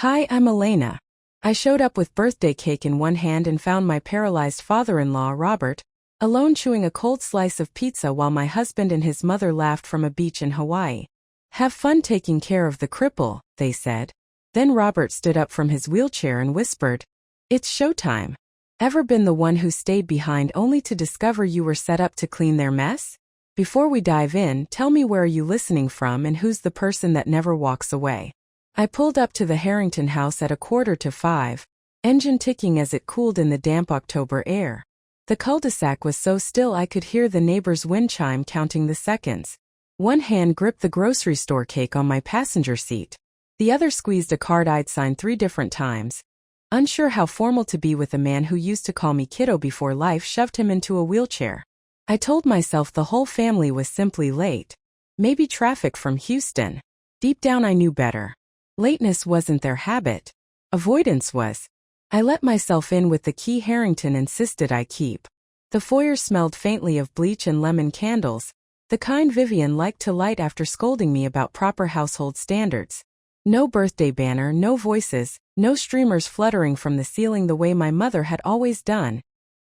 Hi, I'm Elena. I showed up with birthday cake in one hand and found my paralyzed father-in-law, Robert, alone chewing a cold slice of pizza while my husband and his mother laughed from a beach in Hawaii. Have fun taking care of the cripple, they said. Then Robert stood up from his wheelchair and whispered, "It's showtime." Ever been the one who stayed behind only to discover you were set up to clean their mess? Before we dive in, tell me, where are you listening from and who's the person that never walks away? I pulled up to the Harrington house at 4:45, engine ticking as it cooled in the damp October air. The cul-de-sac was so still I could hear the neighbor's wind chime counting the seconds. One hand gripped the grocery store cake on my passenger seat. The other squeezed a card I'd signed 3 different times. Unsure how formal to be with a man who used to call me kiddo before life shoved him into a wheelchair. I told myself the whole family was simply late. Maybe traffic from Houston. Deep down I knew better. Lateness wasn't their habit. Avoidance was. I let myself in with the key Harrington insisted I keep. The foyer smelled faintly of bleach and lemon candles, the kind Vivian liked to light after scolding me about proper household standards. No birthday banner, no voices, no streamers fluttering from the ceiling the way my mother had always done,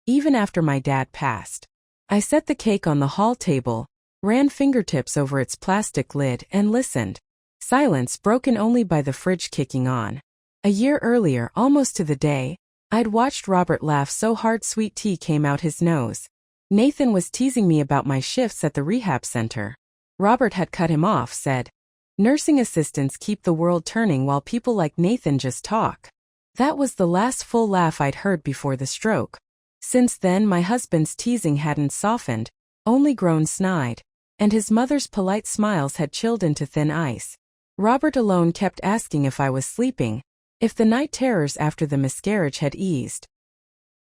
even after my dad passed. I set the cake on the hall table, ran fingertips over its plastic lid, and listened. Silence broken only by the fridge kicking on. A year earlier, almost to the day, I'd watched Robert laugh so hard sweet tea came out his nose. Nathan was teasing me about my shifts at the rehab center. Robert had cut him off, said, "Nursing assistants keep the world turning while people like Nathan just talk." That was the last full laugh I'd heard before the stroke. Since then my husband's teasing hadn't softened, only grown snide, and his mother's polite smiles had chilled into thin ice. Robert alone kept asking if I was sleeping, if the night terrors after the miscarriage had eased.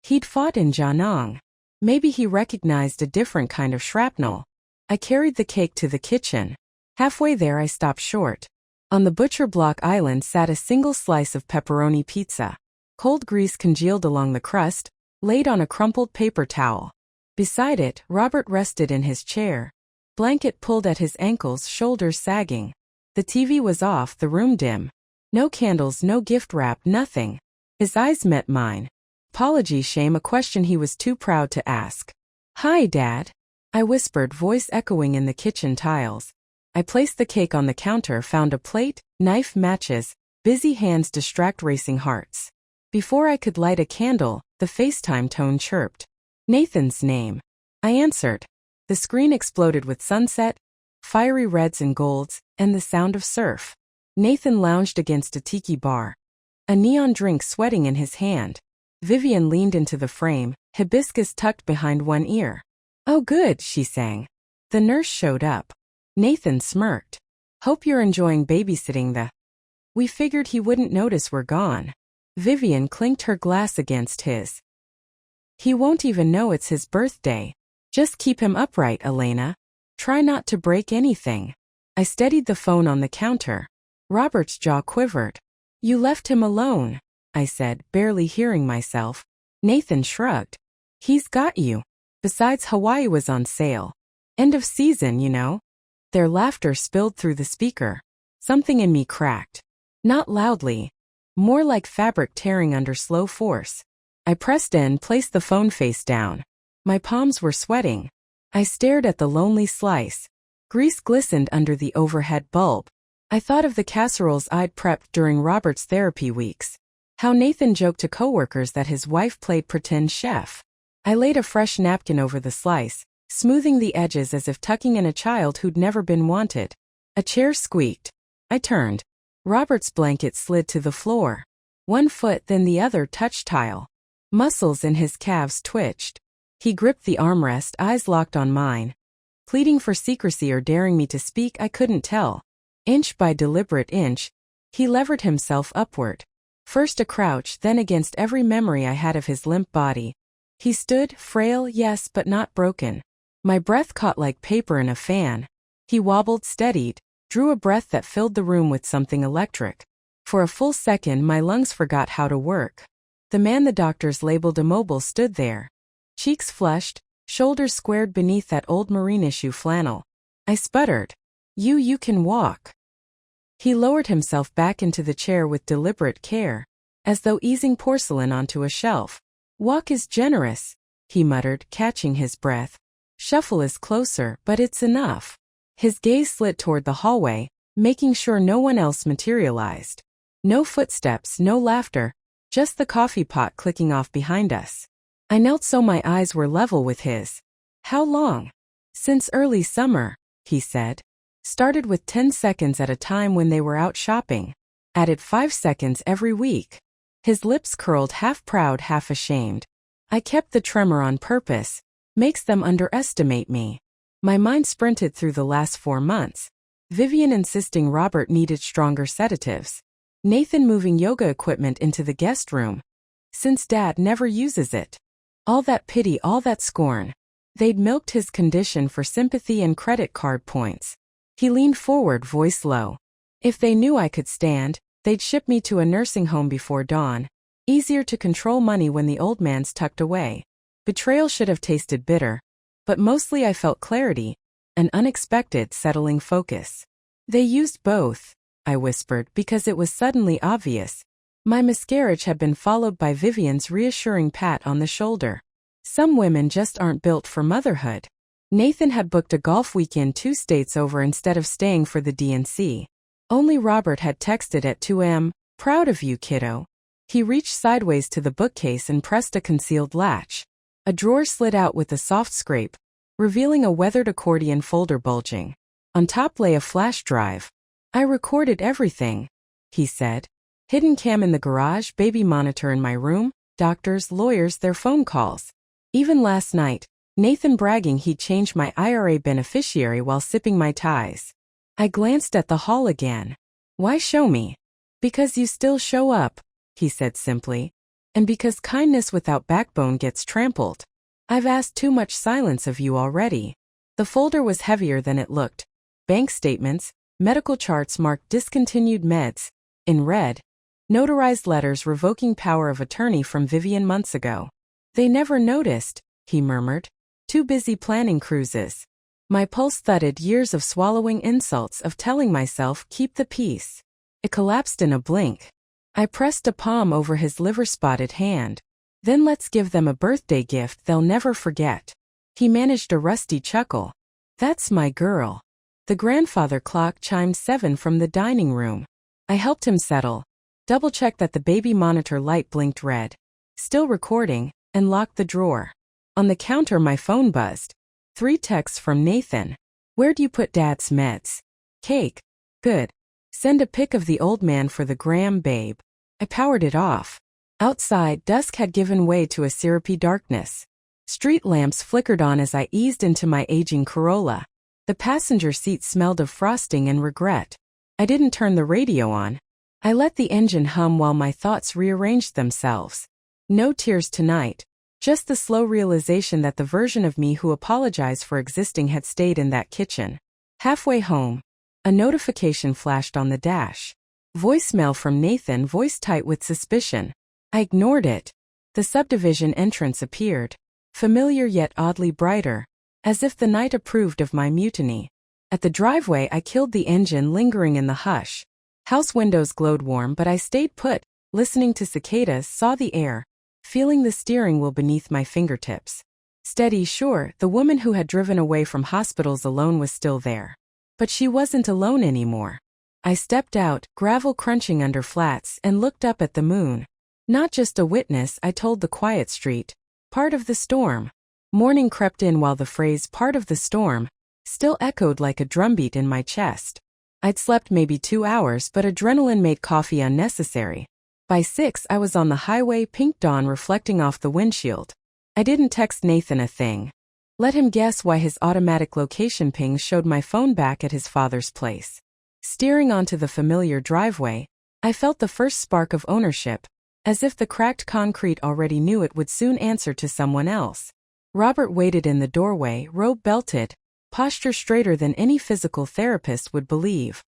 He'd fought in Jianong. Maybe he recognized a different kind of shrapnel. I carried the cake to the kitchen. Halfway there I stopped short. On the butcher block island sat a single slice of pepperoni pizza. Cold grease congealed along the crust, laid on a crumpled paper towel. Beside it, Robert rested in his chair. Blanket pulled at his ankles, shoulders sagging. The TV was off, the room dim. No candles, no gift wrap, nothing. His eyes met mine. Apology, shame, a question he was too proud to ask. "Hi, Dad," I whispered, voice echoing in the kitchen tiles. I placed the cake on the counter, found a plate, knife, matches, busy hands distract racing hearts. Before I could light a candle, the FaceTime tone chirped. Nathan's name. I answered. The screen exploded with sunset, fiery reds and golds, and the sound of surf. Nathan lounged against a tiki bar, a neon drink sweating in his hand. Vivian leaned into the frame, hibiscus tucked behind one ear. "Oh good," she sang. The nurse showed up. Nathan smirked. "Hope you're enjoying babysitting the..." We figured he wouldn't notice we're gone. Vivian clinked her glass against his. "He won't even know it's his birthday. Just keep him upright, Elena. Try not to break anything." I steadied the phone on the counter. Robert's jaw quivered. "You left him alone," I said, barely hearing myself. Nathan shrugged. "He's got you. Besides, Hawaii was on sale. End of season, you know." Their laughter spilled through the speaker. Something in me cracked. Not loudly. More like fabric tearing under slow force. I pressed in, placed the phone face down. My palms were sweating. I stared at the lonely slice. Grease glistened under the overhead bulb. I thought of the casseroles I'd prepped during Robert's therapy weeks. How Nathan joked to coworkers that his wife played pretend chef. I laid a fresh napkin over the slice, smoothing the edges as if tucking in a child who'd never been wanted. A chair squeaked. I turned. Robert's blanket slid to the floor. One foot, then the other touched tile. Muscles in his calves twitched. He gripped the armrest, eyes locked on mine. Pleading for secrecy or daring me to speak, I couldn't tell. Inch by deliberate inch, he levered himself upward. First a crouch, then against every memory I had of his limp body. He stood, frail, yes, but not broken. My breath caught like paper in a fan. He wobbled, steadied, drew a breath that filled the room with something electric. For a full second my lungs forgot how to work. The man the doctors labeled immobile stood there. Cheeks flushed, shoulders squared beneath that old marine issue flannel. I sputtered. You can walk." He lowered himself back into the chair with deliberate care, as though easing porcelain onto a shelf. Walk is generous, he muttered, catching his breath. Shuffle is closer, but it's enough. His gaze slid toward the hallway, making sure no one else materialized. No footsteps, no laughter, just the coffee pot clicking off behind us. I knelt so my eyes were level with his. How long? Since early summer, he said. Started with 10 seconds at a time when they were out shopping. Added 5 seconds every week. His lips curled, half proud, half ashamed. I kept the tremor on purpose. Makes them underestimate me. My mind sprinted through the last 4 months. Vivian insisting Robert needed stronger sedatives. Nathan moving yoga equipment into the guest room. Since Dad never uses it. All that pity, all that scorn. They'd milked his condition for sympathy and credit card points. He leaned forward, voice low. If they knew I could stand, they'd ship me to a nursing home before dawn. Easier to control money when the old man's tucked away. Betrayal should have tasted bitter. But mostly I felt clarity, an unexpected, settling focus. They used both, I whispered, because it was suddenly obvious. My miscarriage had been followed by Vivian's reassuring pat on the shoulder. Some women just aren't built for motherhood. Nathan had booked a golf weekend 2 states over instead of staying for the DNC. Only Robert had texted at 2 a.m., proud of you, kiddo. He reached sideways to the bookcase and pressed a concealed latch. A drawer slid out with a soft scrape, revealing a weathered accordion folder bulging. On top lay a flash drive. I recorded everything, he said. Hidden cam in the garage, baby monitor in my room, doctors, lawyers, their phone calls. Even last night, Nathan bragging he'd changed my IRA beneficiary while sipping my ties. I glanced at the hall again. Why show me? Because you still show up, he said simply. And because kindness without backbone gets trampled. I've asked too much silence of you already. The folder was heavier than it looked. Bank statements, medical charts marked discontinued meds. In red, notarized letters revoking power of attorney from Vivian months ago. They never noticed, he murmured. Too busy planning cruises. My pulse thudded, years of swallowing insults, of telling myself, keep the peace. It collapsed in a blink. I pressed a palm over his liver-spotted hand. Then let's give them a birthday gift they'll never forget. He managed a rusty chuckle. That's my girl. The grandfather clock chimed 7 from the dining room. I helped him settle, double-checked that the baby monitor light blinked red. Still recording, and locked the drawer. On the counter my phone buzzed. 3 texts from Nathan. Where'd you put Dad's meds? Cake. Good. Send a pic of the old man for the gram, babe. I powered it off. Outside, dusk had given way to a syrupy darkness. Street lamps flickered on as I eased into my aging Corolla. The passenger seat smelled of frosting and regret. I didn't turn the radio on. I let the engine hum while my thoughts rearranged themselves. No tears tonight. Just the slow realization that the version of me who apologized for existing had stayed in that kitchen. Halfway home, a notification flashed on the dash. Voicemail from Nathan, voice tight with suspicion. I ignored it. The subdivision entrance appeared. Familiar yet oddly brighter. As if the night approved of my mutiny. At the driveway I killed the engine, lingering in the hush. House windows glowed warm, but I stayed put, listening to cicadas, saw the air, feeling the steering wheel beneath my fingertips. Steady, sure, the woman who had driven away from hospitals alone was still there. But she wasn't alone anymore. I stepped out, gravel crunching under flats, and looked up at the moon. Not just a witness, I told the quiet street. Part of the storm. Morning crept in while the phrase part of the storm still echoed like a drumbeat in my chest. I'd slept maybe 2 hours, but adrenaline made coffee unnecessary. By 6 I was on the highway, pink dawn reflecting off the windshield. I didn't text Nathan a thing. Let him guess why his automatic location ping showed my phone back at his father's place. Steering onto the familiar driveway, I felt the first spark of ownership, as if the cracked concrete already knew it would soon answer to someone else. Robert waited in the doorway, robe belted, posture straighter than any physical therapist would believe.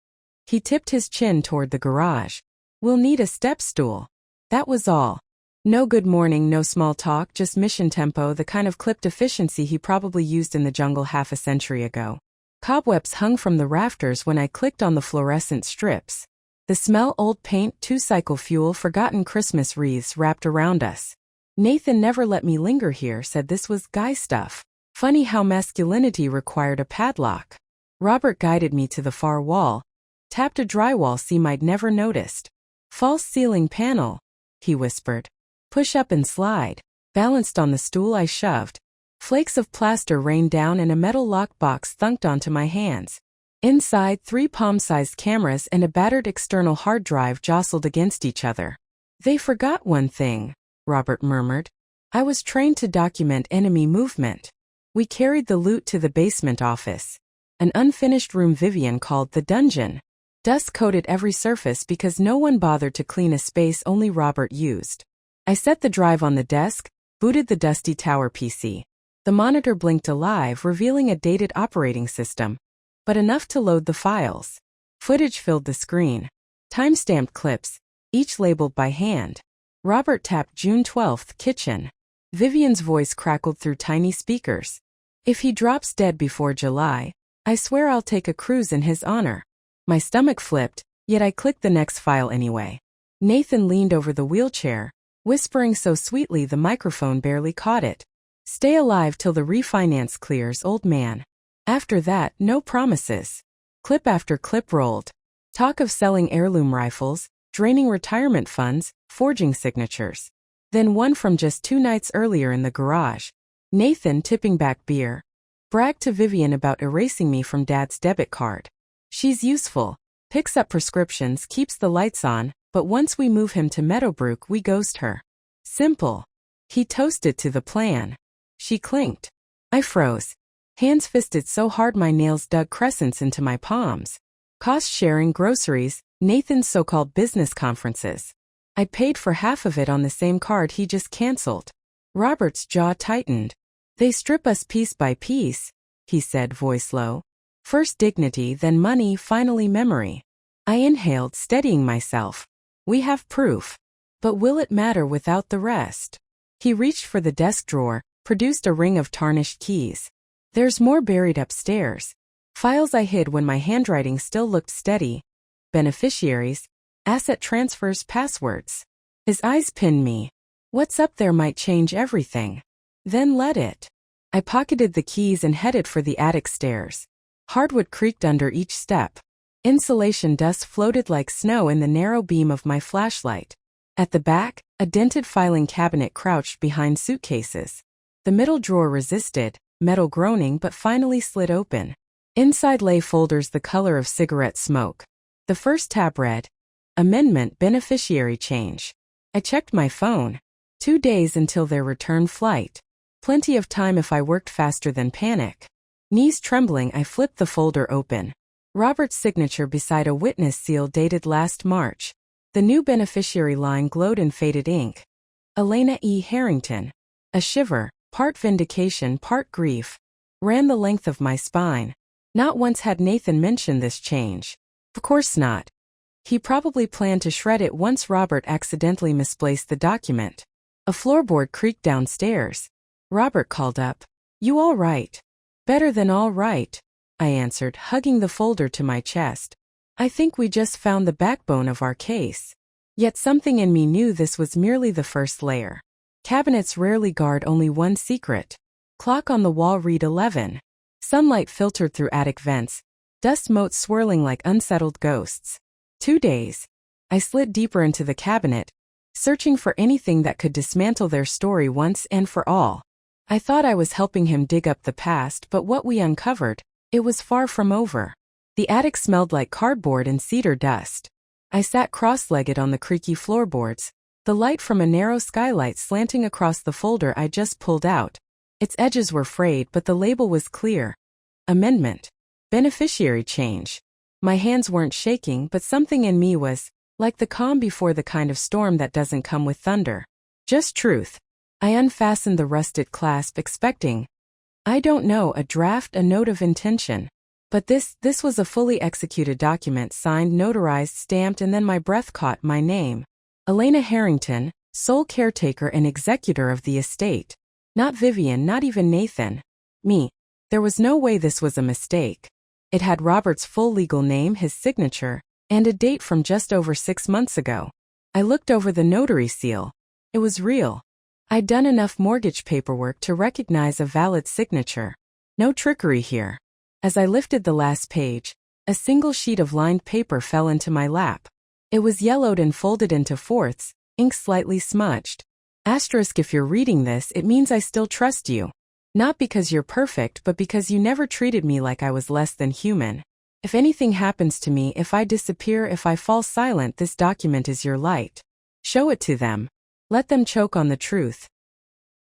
He tipped his chin toward the garage. We'll need a step stool. That was all. No good morning, no small talk, just mission tempo, the kind of clipped efficiency he probably used in the jungle half a century ago. Cobwebs hung from the rafters when I clicked on the fluorescent strips. The smell, old paint, two-cycle fuel, forgotten Christmas wreaths wrapped around us. Nathan never let me linger here, said this was guy stuff. Funny how masculinity required a padlock. Robert guided me to the far wall. Tapped a drywall seam I'd never noticed. False ceiling panel, he whispered. Push up and slide. Balanced on the stool I shoved. Flakes of plaster rained down and a metal lockbox thunked onto my hands. Inside, 3 palm-sized cameras and a battered external hard drive jostled against each other. They forgot one thing, Robert murmured. I was trained to document enemy movement. We carried the loot to the basement office. An unfinished room Vivian called the dungeon. Dust coated every surface because no one bothered to clean a space only Robert used. I set the drive on the desk, booted the dusty tower PC. The monitor blinked alive, revealing a dated operating system, but enough to load the files. Footage filled the screen. Time-stamped clips, each labeled by hand. Robert tapped June 12th, kitchen. Vivian's voice crackled through tiny speakers. If he drops dead before July, I swear I'll take a cruise in his honor. My stomach flipped, yet I clicked the next file anyway. Nathan leaned over the wheelchair, whispering so sweetly the microphone barely caught it. Stay alive till the refinance clears, old man. After that, no promises. Clip after clip rolled. Talk of selling heirloom rifles, draining retirement funds, forging signatures. Then one from just 2 nights earlier in the garage. Nathan, tipping back beer, bragged to Vivian about erasing me from Dad's debit card. She's useful, picks up prescriptions, keeps the lights on, but once we move him to Meadowbrook we ghost her. Simple. He toasted to the plan. She clinked. I froze. Hands fisted so hard my nails dug crescents into my palms. Cost-sharing, groceries, Nathan's so-called business conferences. I paid for half of it on the same card he just canceled. Robert's jaw tightened. They strip us piece by piece, he said, voice low. First dignity, then money, finally memory. I inhaled, steadying myself. We have proof. But will it matter without the rest? He reached for the desk drawer, produced a ring of tarnished keys. There's more buried upstairs. Files I hid when my handwriting still looked steady. Beneficiaries, asset transfers, passwords. His eyes pinned me. What's up there might change everything. Then let it. I pocketed the keys and headed for the attic stairs. Hardwood creaked under each step. Insulation dust floated like snow in the narrow beam of my flashlight. At the back, a dented filing cabinet crouched behind suitcases. The middle drawer resisted, metal groaning, but finally slid open. Inside lay folders the color of cigarette smoke. The first tab read, Amendment Beneficiary Change. I checked my phone. 2 days until their return flight. Plenty of time if I worked faster than panic. Knees trembling, I flipped the folder open. Robert's signature beside a witness seal dated last March. The new beneficiary line glowed in faded ink. Elena E. Harrington. A shiver, part vindication, part grief, ran the length of my spine. Not once had Nathan mentioned this change. Of course not. He probably planned to shred it once Robert accidentally misplaced the document. A floorboard creaked downstairs. Robert called up. You all right? Better than all right, I answered, hugging the folder to my chest. I think we just found the backbone of our case. Yet something in me knew this was merely the first layer. Cabinets rarely guard only one secret. Clock on the wall read 11. Sunlight filtered through attic vents, dust motes swirling like unsettled ghosts. 2 days. I slid deeper into the cabinet, searching for anything that could dismantle their story once and for all. I thought I was helping him dig up the past, but what we uncovered, it was far from over. The attic smelled like cardboard and cedar dust. I sat cross-legged on the creaky floorboards, the light from a narrow skylight slanting across the folder I just pulled out. Its edges were frayed, but the label was clear. Amendment. Beneficiary change. My hands weren't shaking, but something in me was, like the calm before the kind of storm that doesn't come with thunder. Just truth. I unfastened the rusted clasp, expecting, I don't know, a draft, a note of intention. But this was a fully executed document, signed, notarized, stamped, and then my breath caught my name. Elena Harrington, sole caretaker and executor of the estate. Not Vivian, not even Nathan. Me. There was no way this was a mistake. It had Robert's full legal name, his signature, and a date from just over 6 months ago. I looked over the notary seal. It was real. I'd done enough mortgage paperwork to recognize a valid signature. No trickery here. As I lifted the last page, a single sheet of lined paper fell into my lap. It was yellowed and folded into fourths, ink slightly smudged. Asterisk, if you're reading this, it means I still trust you. Not because you're perfect, but because you never treated me like I was less than human. If anything happens to me, if I disappear, if I fall silent, this document is your light. Show it to them. Let them choke on the truth.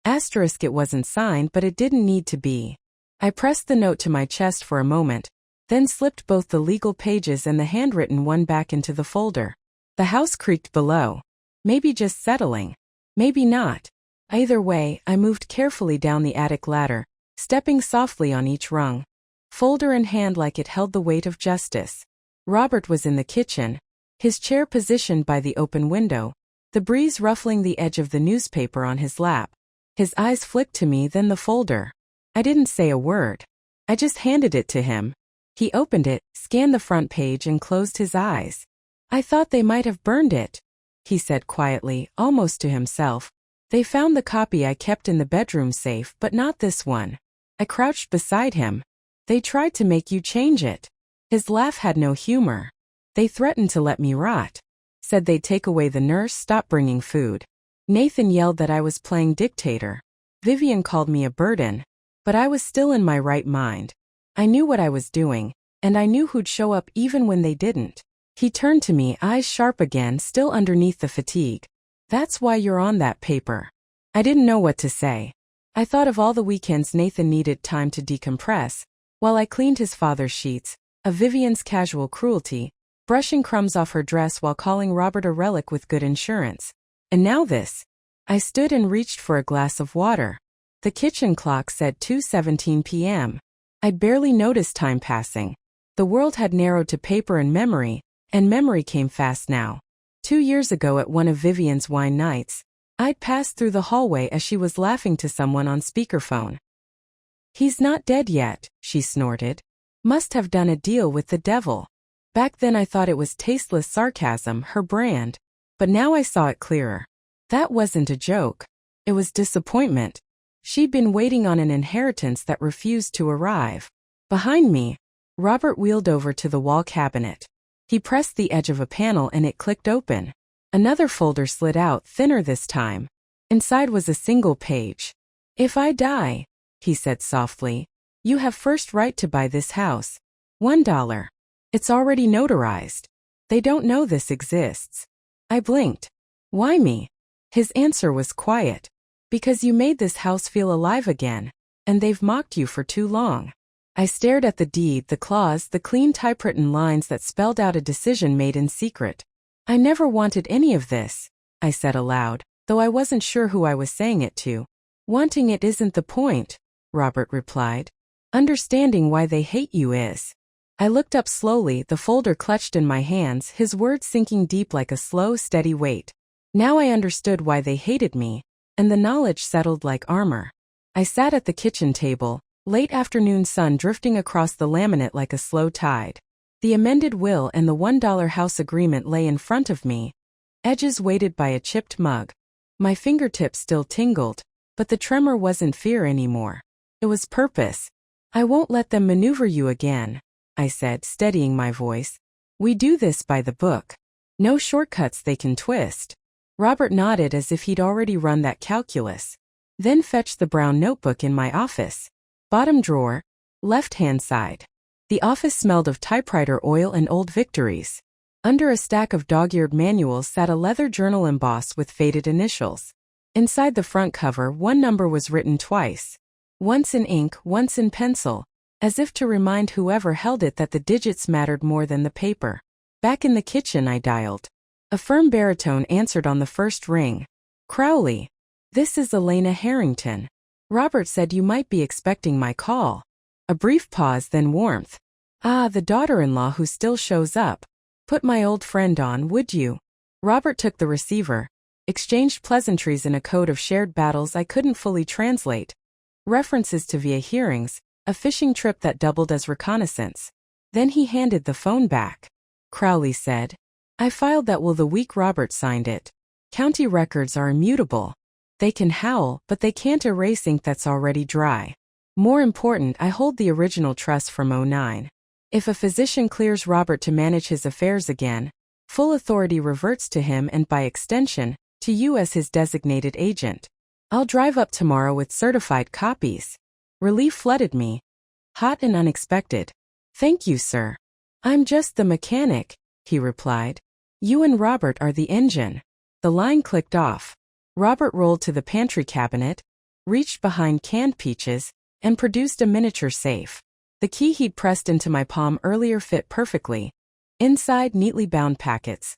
Asterisk, it wasn't signed, but it didn't need to be. I pressed the note to my chest for a moment, then slipped both the legal pages and the handwritten one back into the folder. The house creaked below. Maybe just settling. Maybe not. Either way, I moved carefully down the attic ladder, stepping softly on each rung, folder in hand like it held the weight of justice. Robert was in the kitchen, his chair positioned by the open window, the breeze ruffling the edge of the newspaper on his lap. His eyes flicked to me, then the folder. I didn't say a word. I just handed it to him. He opened it, scanned the front page, and closed his eyes. I thought they might have burned it, he said quietly, almost to himself. They found the copy I kept in the bedroom safe, but not this one. I crouched beside him. They tried to make you change it. His laugh had no humor. They threatened to let me rot. Said they'd take away the nurse, stop bringing food. Nathan yelled that I was playing dictator. Vivian called me a burden. But I was still in my right mind. I knew what I was doing, and I knew who'd show up even when they didn't. He turned to me, eyes sharp again, still underneath the fatigue. That's why you're on that paper. I didn't know what to say. I thought of all the weekends Nathan needed time to decompress, while I cleaned his father's sheets, of Vivian's casual cruelty, brushing crumbs off her dress while calling Robert a relic with good insurance. And now this. I stood and reached for a glass of water. The kitchen clock said 2:17 p.m. I'd barely noticed time passing. The world had narrowed to paper and memory came fast now. 2 years ago at one of Vivian's wine nights, I'd passed through the hallway as she was laughing to someone on speakerphone. He's not dead yet, she snorted. Must have done a deal with the devil. Back then I thought it was tasteless sarcasm, her brand, but now I saw it clearer. That wasn't a joke. It was disappointment. She'd been waiting on an inheritance that refused to arrive. Behind me, Robert wheeled over to the wall cabinet. He pressed the edge of a panel and it clicked open. Another folder slid out, thinner this time. Inside was a single page. If I die, he said softly, you have first right to buy this house. $1. It's already notarized. They don't know this exists. I blinked. Why me? His answer was quiet. Because you made this house feel alive again, and they've mocked you for too long. I stared at the deed, the clause, the clean typewritten lines that spelled out a decision made in secret. I never wanted any of this, I said aloud, though I wasn't sure who I was saying it to. Wanting it isn't the point, Robert replied. Understanding why they hate you is. I looked up slowly, the folder clutched in my hands, his words sinking deep like a slow, steady weight. Now I understood why they hated me, and the knowledge settled like armor. I sat at the kitchen table, late afternoon sun drifting across the laminate like a slow tide. The amended will and the $1 house agreement lay in front of me, edges weighted by a chipped mug. My fingertips still tingled, but the tremor wasn't fear anymore. It was purpose. I won't let them maneuver you again, I said, steadying my voice. We do this by the book. No shortcuts they can twist. Robert nodded as if he'd already run that calculus. Then fetched the brown notebook in my office. Bottom drawer, left-hand side. The office smelled of typewriter oil and old victories. Under a stack of dog-eared manuals sat a leather journal embossed with faded initials. Inside the front cover, one number was written twice. Once in ink, once in pencil, as if to remind whoever held it that the digits mattered more than the paper. Back in the kitchen I dialed. A firm baritone answered on the first ring. Crowley. This is Elena Harrington. Robert said you might be expecting my call. A brief pause, then warmth. Ah, the daughter-in-law who still shows up. Put my old friend on, would you? Robert took the receiver, exchanged pleasantries in a code of shared battles I couldn't fully translate. References to via hearings, a fishing trip that doubled as reconnaissance. Then he handed the phone back. Crowley said, "I filed that will the week Robert signed it. County records are immutable. They can howl, but they can't erase ink that's already dry. More important, I hold the original trust from '09. If a physician clears Robert to manage his affairs again, full authority reverts to him and by extension, to you as his designated agent. I'll drive up tomorrow with certified copies." Relief flooded me. Hot and unexpected. "Thank you, sir. I'm just the mechanic," he replied. "You and Robert are the engine." The line clicked off. Robert rolled to the pantry cabinet, reached behind canned peaches, and produced a miniature safe. The key he'd pressed into my palm earlier fit perfectly. Inside, neatly bound packets.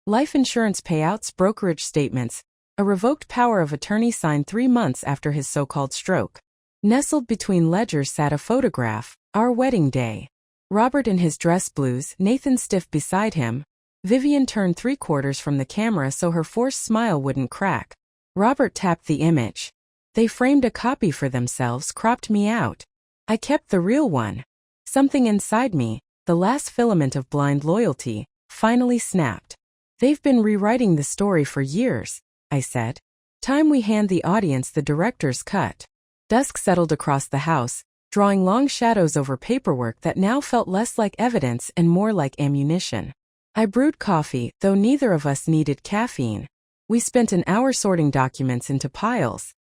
Life insurance payouts, brokerage statements, a revoked power of attorney signed 3 months after his so-called stroke. Nestled between ledgers sat a photograph, our wedding day. Robert in his dress blues, Nathan stiff beside him. Vivian turned 3/4 from the camera so her forced smile wouldn't crack. Robert tapped the image. They framed a copy for themselves, cropped me out. I kept the real one. Something inside me, the last filament of blind loyalty, finally snapped. "They've been rewriting the story for years," I said. "Time we hand the audience the director's cut." Dusk settled across the house, drawing long shadows over paperwork that now felt less like evidence and more like ammunition. I brewed coffee, though neither of us needed caffeine. We spent an hour sorting documents into piles.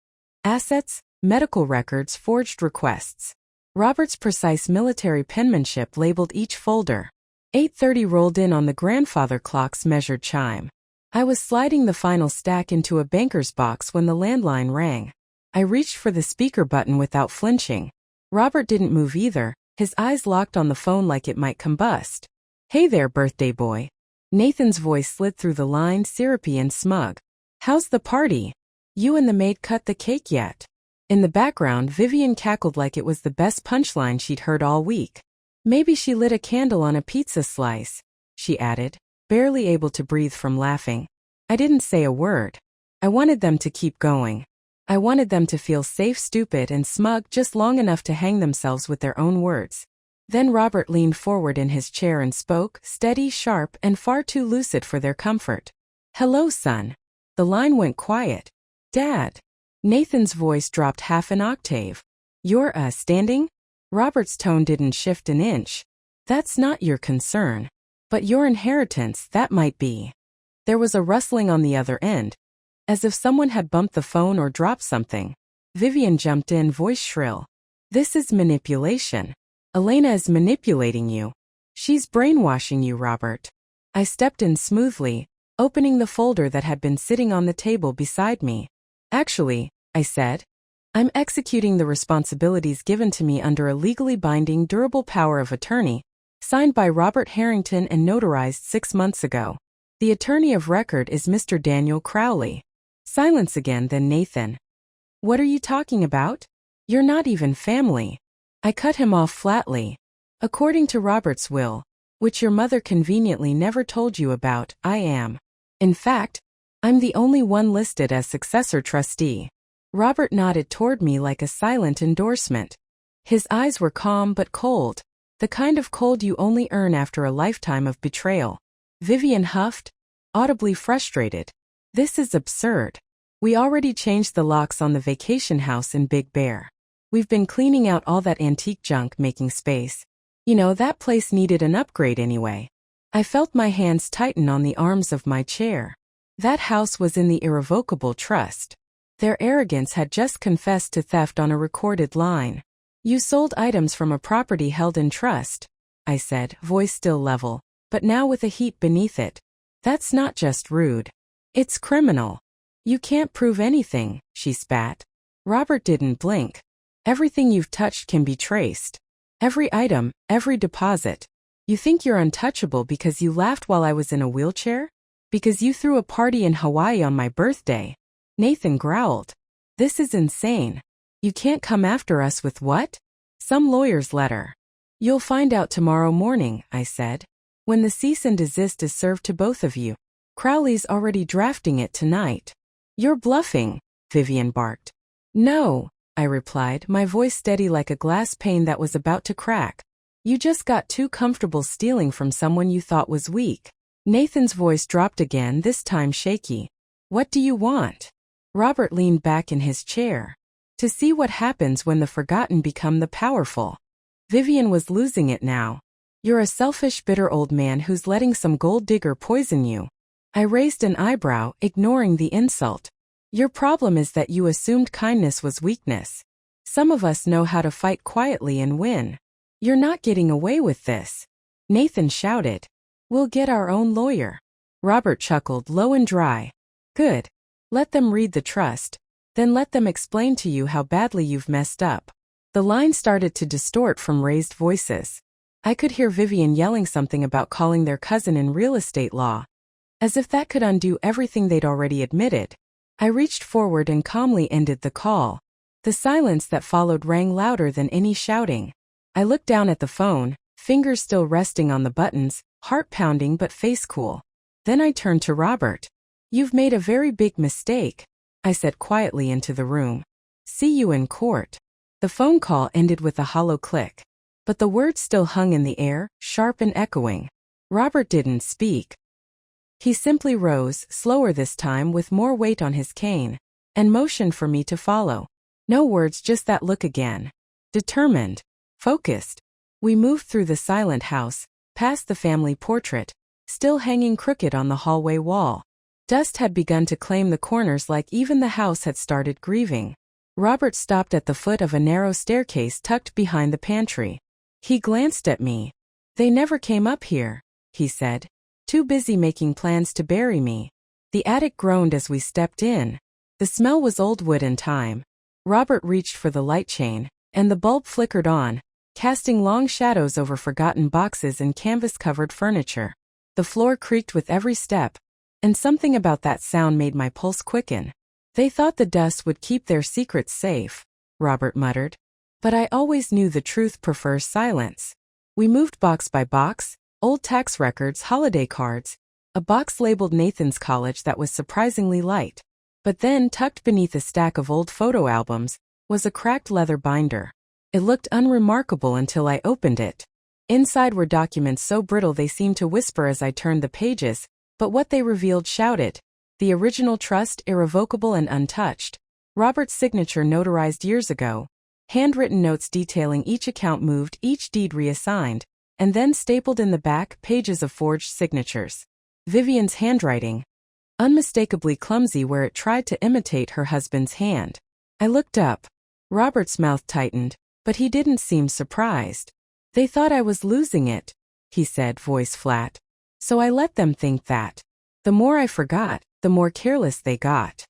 Assets, medical records, forged requests. Robert's precise military penmanship labeled each folder. 8:30 rolled in on the grandfather clock's measured chime. I was sliding the final stack into a banker's box when the landline rang. I reached for the speaker button without flinching. Robert didn't move either, his eyes locked on the phone like it might combust. "Hey there, birthday boy." Nathan's voice slid through the line, syrupy and smug. "How's the party? You and the maid cut the cake yet?" In the background, Vivian cackled like it was the best punchline she'd heard all week. "Maybe she lit a candle on a pizza slice," she added, barely able to breathe from laughing. I didn't say a word. I wanted them to keep going. I wanted them to feel safe, stupid, and smug just long enough to hang themselves with their own words. Then Robert leaned forward in his chair and spoke, steady, sharp, and far too lucid for their comfort. "Hello, son." The line went quiet. "Dad." Nathan's voice dropped half an octave. "You're, standing?" Robert's tone didn't shift an inch. "That's not your concern. But your inheritance, that might be." There was a rustling on the other end, as if someone had bumped the phone or dropped something. Vivian jumped in, voice shrill. "This is manipulation. Elena is manipulating you. She's brainwashing you, Robert." I stepped in smoothly, opening the folder that had been sitting on the table beside me. "Actually," I said, "I'm executing the responsibilities given to me under a legally binding durable power of attorney, signed by Robert Harrington and notarized 6 months ago. The attorney of record is Mr. Daniel Crowley." Silence again, then Nathan. "What are you talking about? You're not even family." I cut him off flatly. "According to Robert's will, which your mother conveniently never told you about, I am. In fact, I'm the only one listed as successor trustee." Robert nodded toward me like a silent endorsement. His eyes were calm but cold, the kind of cold you only earn after a lifetime of betrayal. Vivian huffed, audibly frustrated. "This is absurd. We already changed the locks on the vacation house in Big Bear. We've been cleaning out all that antique junk, making space. You know, that place needed an upgrade anyway." I felt my hands tighten on the arms of my chair. That house was in the irrevocable trust. Their arrogance had just confessed to theft on a recorded line. "You sold items from a property held in trust," I said, voice still level, but now with a heat beneath it. "That's not just rude. It's criminal." "You can't prove anything," she spat. Robert didn't blink. "Everything you've touched can be traced. Every item, every deposit. You think you're untouchable because you laughed while I was in a wheelchair? Because you threw a party in Hawaii on my birthday?" Nathan growled. "This is insane. You can't come after us with what? Some lawyer's letter." "You'll find out tomorrow morning," I said, "when the cease and desist is served to both of you. Crowley's already drafting it tonight." "You're bluffing," Vivian barked. "No," I replied, my voice steady like a glass pane that was about to crack. You just got too comfortable stealing from someone you thought was weak. Nathan's voice dropped again, this time shaky. What do you want? Robert leaned back in his chair. To see what happens when the forgotten become the powerful. Vivian was losing it now. You're a selfish, bitter old man who's letting some gold digger poison you. I raised an eyebrow, ignoring the insult. Your problem is that you assumed kindness was weakness. Some of us know how to fight quietly and win. You're not getting away with this. Nathan shouted. We'll get our own lawyer. Robert chuckled, low and dry. Good. Let them read the trust. Then let them explain to you how badly you've messed up. The line started to distort from raised voices. I could hear Vivian yelling something about calling their cousin in real estate law. As if that could undo everything they'd already admitted. I reached forward and calmly ended the call. The silence that followed rang louder than any shouting. I looked down at the phone, fingers still resting on the buttons, heart pounding but face cool. Then I turned to Robert. You've made a very big mistake, I said quietly into the room. See you in court. The phone call ended with a hollow click. But the words still hung in the air, sharp and echoing. Robert didn't speak. He simply rose, slower this time with more weight on his cane, and motioned for me to follow. No words, just that look again. Determined. Focused. We moved through the silent house, past the family portrait, still hanging crooked on the hallway wall. Dust had begun to claim the corners like even the house had started grieving. Robert stopped at the foot of a narrow staircase tucked behind the pantry. He glanced at me. They never came up here, he said. Too busy making plans to bury me. The attic groaned as we stepped in. The smell was old wood and time. Robert reached for the light chain, and the bulb flickered on, casting long shadows over forgotten boxes and canvas-covered furniture. The floor creaked with every step, and something about that sound made my pulse quicken. They thought the dust would keep their secrets safe, Robert muttered. But I always knew the truth prefers silence. We moved box by box, old tax records, holiday cards, a box labeled Nathan's college that was surprisingly light. But then, tucked beneath a stack of old photo albums, was a cracked leather binder. It looked unremarkable until I opened it. Inside were documents so brittle they seemed to whisper as I turned the pages, but what they revealed shouted. The original trust, irrevocable and untouched. Robert's signature notarized years ago. Handwritten notes detailing each account moved, each deed reassigned, and then stapled in the back, pages of forged signatures. Vivian's handwriting. Unmistakably clumsy where it tried to imitate her husband's hand. I looked up. Robert's mouth tightened, but he didn't seem surprised. They thought I was losing it, he said, voice flat. So I let them think that. The more I forgot, the more careless they got.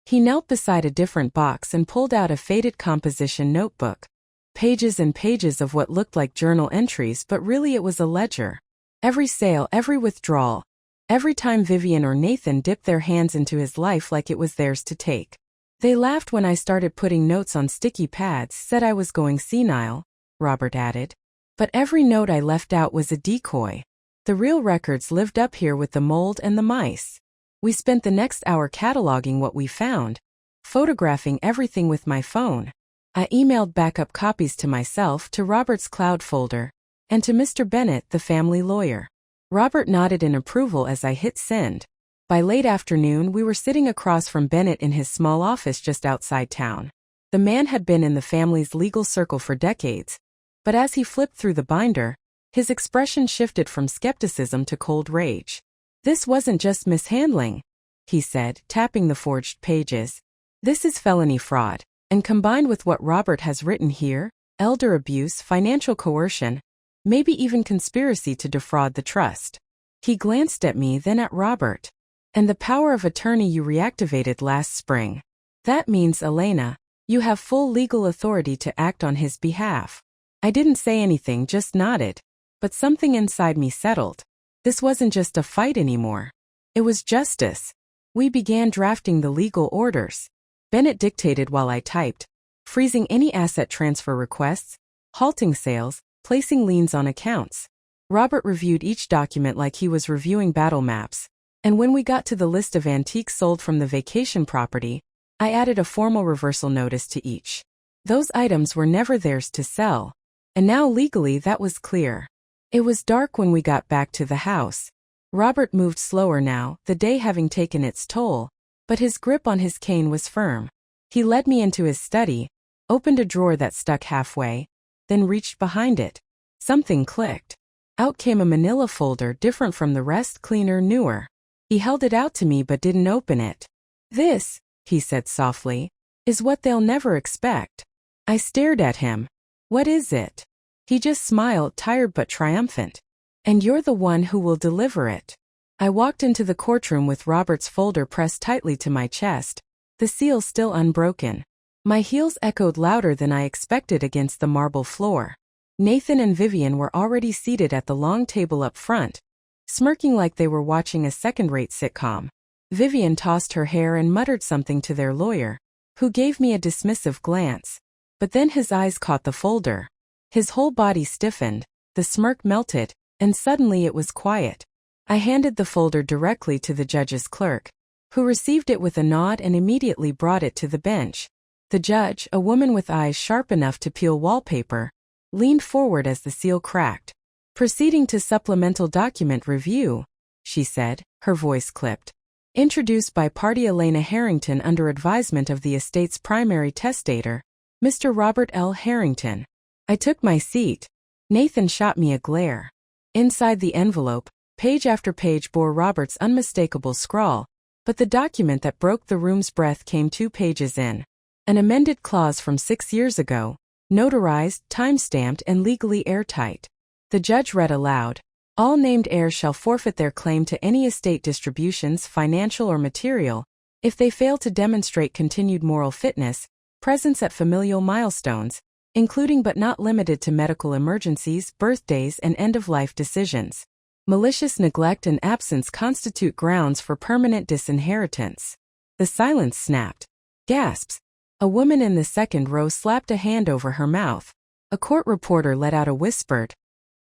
He knelt beside a different box and pulled out a faded composition notebook. Pages and pages of what looked like journal entries, but really it was a ledger. Every sale, every withdrawal, every time Vivian or Nathan dipped their hands into his life like it was theirs to take. They laughed when I started putting notes on sticky pads, said I was going senile, Robert added. But every note I left out was a decoy. The real records lived up here with the mold and the mice. We spent the next hour cataloging what we found, photographing everything with my phone. I emailed backup copies to myself, to Robert's cloud folder, and to Mr. Bennett, the family lawyer. Robert nodded in approval as I hit send. By late afternoon, we were sitting across from Bennett in his small office just outside town. The man had been in the family's legal circle for decades, but as he flipped through the binder, his expression shifted from skepticism to cold rage. This wasn't just mishandling, he said, tapping the forged pages. This is felony fraud, and combined with what Robert has written here, elder abuse, financial coercion, maybe even conspiracy to defraud the trust. He glanced at me, then at Robert. And the power of attorney you reactivated last spring. That means, Elena, you have full legal authority to act on his behalf. I didn't say anything, just nodded. But something inside me settled. This wasn't just a fight anymore. It was justice. We began drafting the legal orders. Bennett dictated while I typed, freezing any asset transfer requests, halting sales, placing liens on accounts. Robert reviewed each document like he was reviewing battle maps. And when we got to the list of antiques sold from the vacation property, I added a formal reversal notice to each. Those items were never theirs to sell. And now legally that was clear. It was dark when we got back to the house. Robert moved slower now, the day having taken its toll, but his grip on his cane was firm. He led me into his study, opened a drawer that stuck halfway, then reached behind it. Something clicked. Out came a manila folder different from the rest, cleaner, newer. He held it out to me but didn't open it. "This," he said softly, "is what they'll never expect." I stared at him. "What is it?" He just smiled, tired but triumphant. "And you're the one who will deliver it." I walked into the courtroom with Robert's folder pressed tightly to my chest, the seal still unbroken. My heels echoed louder than I expected against the marble floor. Nathan and Vivian were already seated at the long table up front, smirking like they were watching a second-rate sitcom. Vivian tossed her hair and muttered something to their lawyer, who gave me a dismissive glance. But then his eyes caught the folder. His whole body stiffened, the smirk melted, and suddenly it was quiet. I handed the folder directly to the judge's clerk, who received it with a nod and immediately brought it to the bench. The judge, a woman with eyes sharp enough to peel wallpaper, leaned forward as the seal cracked. "Proceeding to supplemental document review," she said, her voice clipped. "Introduced by party Elena Harrington under advisement of the estate's primary testator, Mr. Robert L. Harrington." I took my seat. Nathan shot me a glare. Inside the envelope, page after page bore Robert's unmistakable scrawl, but the document that broke the room's breath came 2 pages in. An amended clause from 6 years ago, notarized, time-stamped, and legally airtight. The judge read aloud, "All named heirs shall forfeit their claim to any estate distributions, financial or material, if they fail to demonstrate continued moral fitness, presence at familial milestones, including but not limited to medical emergencies, birthdays, and end-of-life decisions. Malicious neglect and absence constitute grounds for permanent disinheritance." The silence snapped. Gasps. A woman in the second row slapped a hand over her mouth. A court reporter let out a whispered,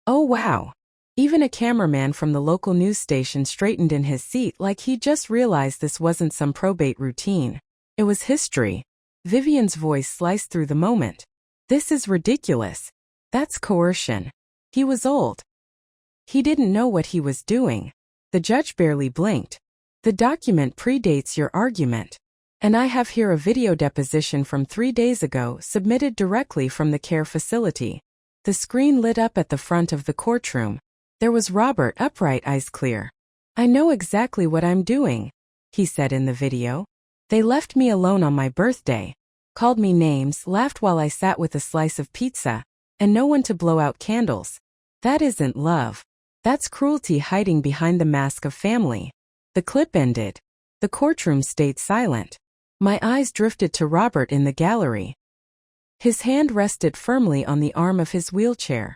"Oh wow." Even a cameraman from the local news station straightened in his seat like he just realized this wasn't some probate routine. It was history. Vivian's voice sliced through the moment. "This is ridiculous. That's coercion. He was old. He didn't know what he was doing." The judge barely blinked. "The document predates your argument. And I have here a video deposition from 3 days ago submitted directly from the care facility." The screen lit up at the front of the courtroom. There was Robert, upright, eyes clear. "I know exactly what I'm doing," he said in the video. "They left me alone on my birthday, called me names, laughed while I sat with a slice of pizza, and no one to blow out candles. That isn't love. That's cruelty hiding behind the mask of family." The clip ended. The courtroom stayed silent. My eyes drifted to Robert in the gallery. His hand rested firmly on the arm of his wheelchair.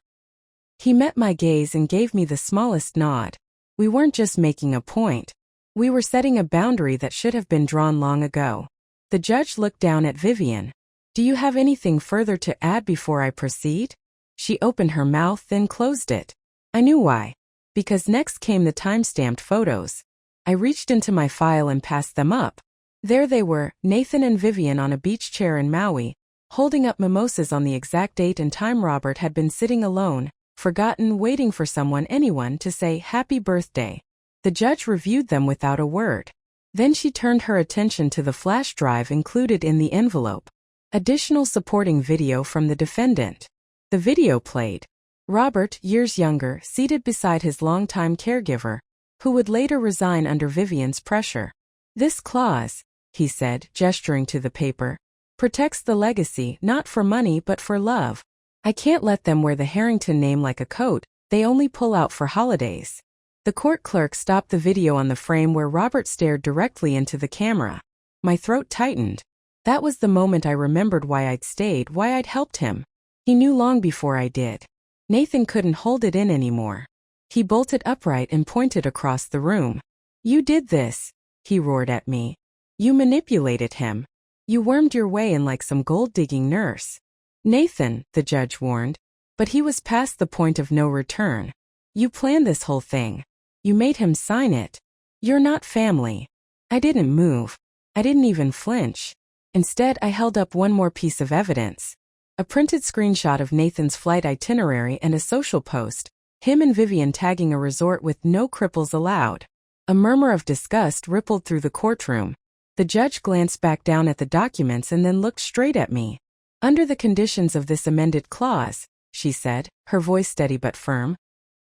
He met my gaze and gave me the smallest nod. We weren't just making a point. We were setting a boundary that should have been drawn long ago. The judge looked down at Vivian. "Do you have anything further to add before I proceed?" She opened her mouth, then closed it. I knew why. Because next came the time-stamped photos. I reached into my file and passed them up. There they were, Nathan and Vivian on a beach chair in Maui, holding up mimosas on the exact date and time Robert had been sitting alone, forgotten, waiting for anyone to say happy birthday. The judge reviewed them without a word. Then she turned her attention to the flash drive included in the envelope. Additional supporting video from the defendant. The video played. Robert, years younger, seated beside his longtime caregiver, who would later resign under Vivian's pressure. "This clause," he said, gesturing to the paper, "protects the legacy not for money but for love. I can't let them wear the Harrington name like a coat they only pull out for holidays." The court clerk stopped the video on the frame where Robert stared directly into the camera. My throat tightened. That was the moment I remembered why I'd stayed, why I'd helped him. He knew long before I did. Nathan couldn't hold it in anymore. He bolted upright and pointed across the room. "You did this," he roared at me. "You manipulated him. You wormed your way in like some gold-digging nurse." "Nathan," the judge warned. But he was past the point of no return. "You planned this whole thing. You made him sign it. You're not family." I didn't move. I didn't even flinch. Instead, I held up one more piece of evidence. A printed screenshot of Nathan's flight itinerary and a social post, him and Vivian tagging a resort with no cripples allowed. A murmur of disgust rippled through the courtroom. The judge glanced back down at the documents and then looked straight at me. "Under the conditions of this amended clause," she said, her voice steady but firm,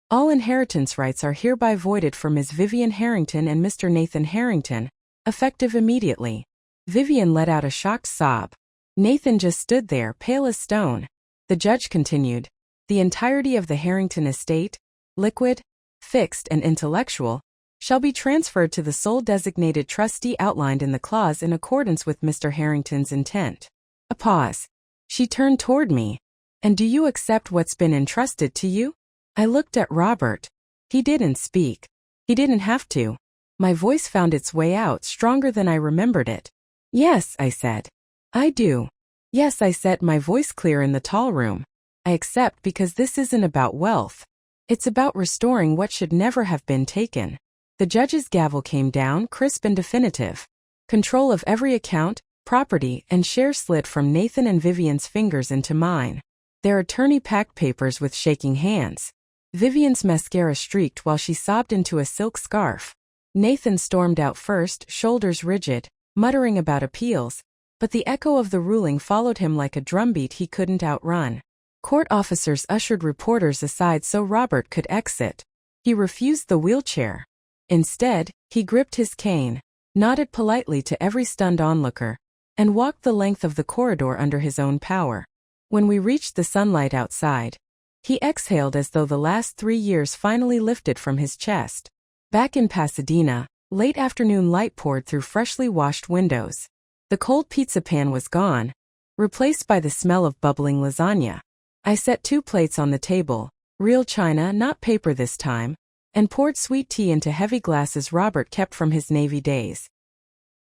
"all inheritance rights are hereby voided for Ms. Vivian Harrington and Mr. Nathan Harrington, effective immediately." Vivian let out a shocked sob. Nathan just stood there, pale as stone. The judge continued, "The entirety of the Harrington estate, liquid, fixed, and intellectual, shall be transferred to the sole designated trustee outlined in the clause in accordance with Mr. Harrington's intent." A pause. She turned toward me. "And do you accept what's been entrusted to you?" I looked at Robert. He didn't speak. He didn't have to. My voice found its way out stronger than I remembered it. "Yes," I said. "I do." "Yes," I said, my voice clear in the tall room. "I accept because this isn't about wealth. It's about restoring what should never have been taken." The judge's gavel came down, crisp and definitive. Control of every account, property, and share slid from Nathan and Vivian's fingers into mine. Their attorney packed papers with shaking hands. Vivian's mascara streaked while she sobbed into a silk scarf. Nathan stormed out first, shoulders rigid, muttering about appeals, but the echo of the ruling followed him like a drumbeat he couldn't outrun. Court officers ushered reporters aside so Robert could exit. He refused the wheelchair. Instead, he gripped his cane, nodded politely to every stunned onlooker, and walked the length of the corridor under his own power. When we reached the sunlight outside, he exhaled as though the last 3 years finally lifted from his chest. Back in Pasadena, late afternoon light poured through freshly washed windows. The cold pizza pan was gone, replaced by the smell of bubbling lasagna. I set 2 plates on the table, real china, not paper this time, and poured sweet tea into heavy glasses Robert kept from his Navy days.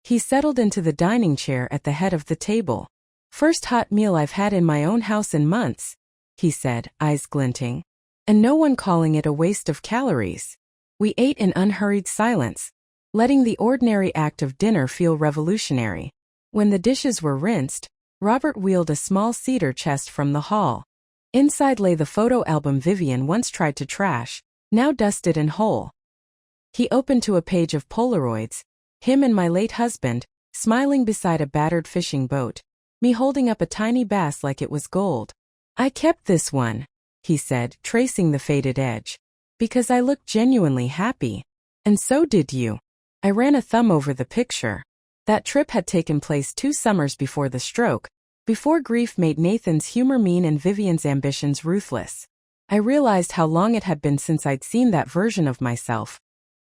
He settled into the dining chair at the head of the table. "First hot meal I've had in my own house in months," he said, eyes glinting. "And no one calling it a waste of calories." We ate in unhurried silence, letting the ordinary act of dinner feel revolutionary. When the dishes were rinsed, Robert wheeled a small cedar chest from the hall. Inside lay the photo album Vivian once tried to trash, now dusted and whole. He opened to a page of Polaroids, him and my late husband, smiling beside a battered fishing boat, me holding up a tiny bass like it was gold. "I kept this one," he said, tracing the faded edge, "because I looked genuinely happy. And so did you." I ran a thumb over the picture. That trip had taken place 2 summers before the stroke, before grief made Nathan's humor mean and Vivian's ambitions ruthless. I realized how long it had been since I'd seen that version of myself.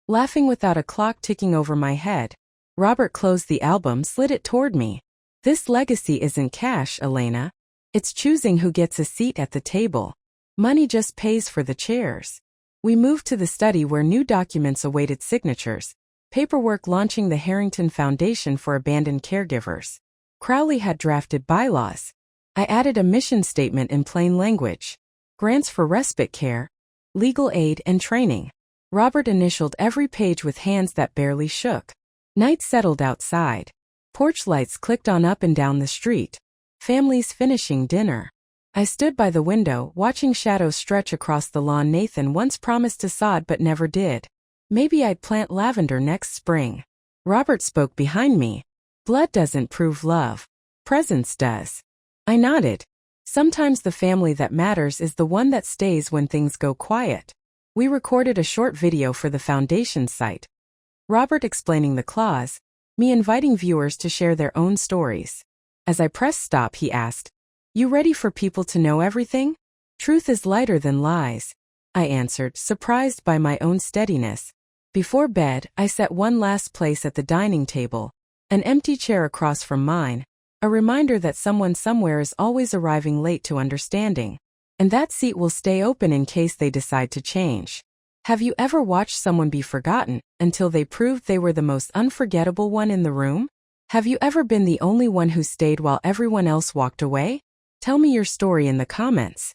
Laughing without a clock ticking over my head, Robert closed the album, slid it toward me. "This legacy isn't cash, Elena. It's choosing who gets a seat at the table. Money just pays for the chairs." We moved to the study where new documents awaited signatures, paperwork launching the Harrington Foundation for Abandoned Caregivers. Crowley had drafted bylaws. I added a mission statement in plain language. Grants for respite care, legal aid, and training. Robert initialed every page with hands that barely shook. Night settled outside. Porch lights clicked on up and down the street. Families finishing dinner. I stood by the window, watching shadows stretch across the lawn Nathan once promised to sod but never did. Maybe I'd plant lavender next spring. Robert spoke behind me. "Blood doesn't prove love. Presence does." I nodded. Sometimes the family that matters is the one that stays when things go quiet. We recorded a short video for the foundation site. Robert explaining the clause, me inviting viewers to share their own stories. As I pressed stop, he asked, "You ready for people to know everything?" "Truth is lighter than lies," I answered, surprised by my own steadiness. Before bed, I set one last place at the dining table, an empty chair across from mine, a reminder that someone somewhere is always arriving late to understanding, and that seat will stay open in case they decide to change. Have you ever watched someone be forgotten until they proved they were the most unforgettable one in the room? Have you ever been the only one who stayed while everyone else walked away? Tell me your story in the comments.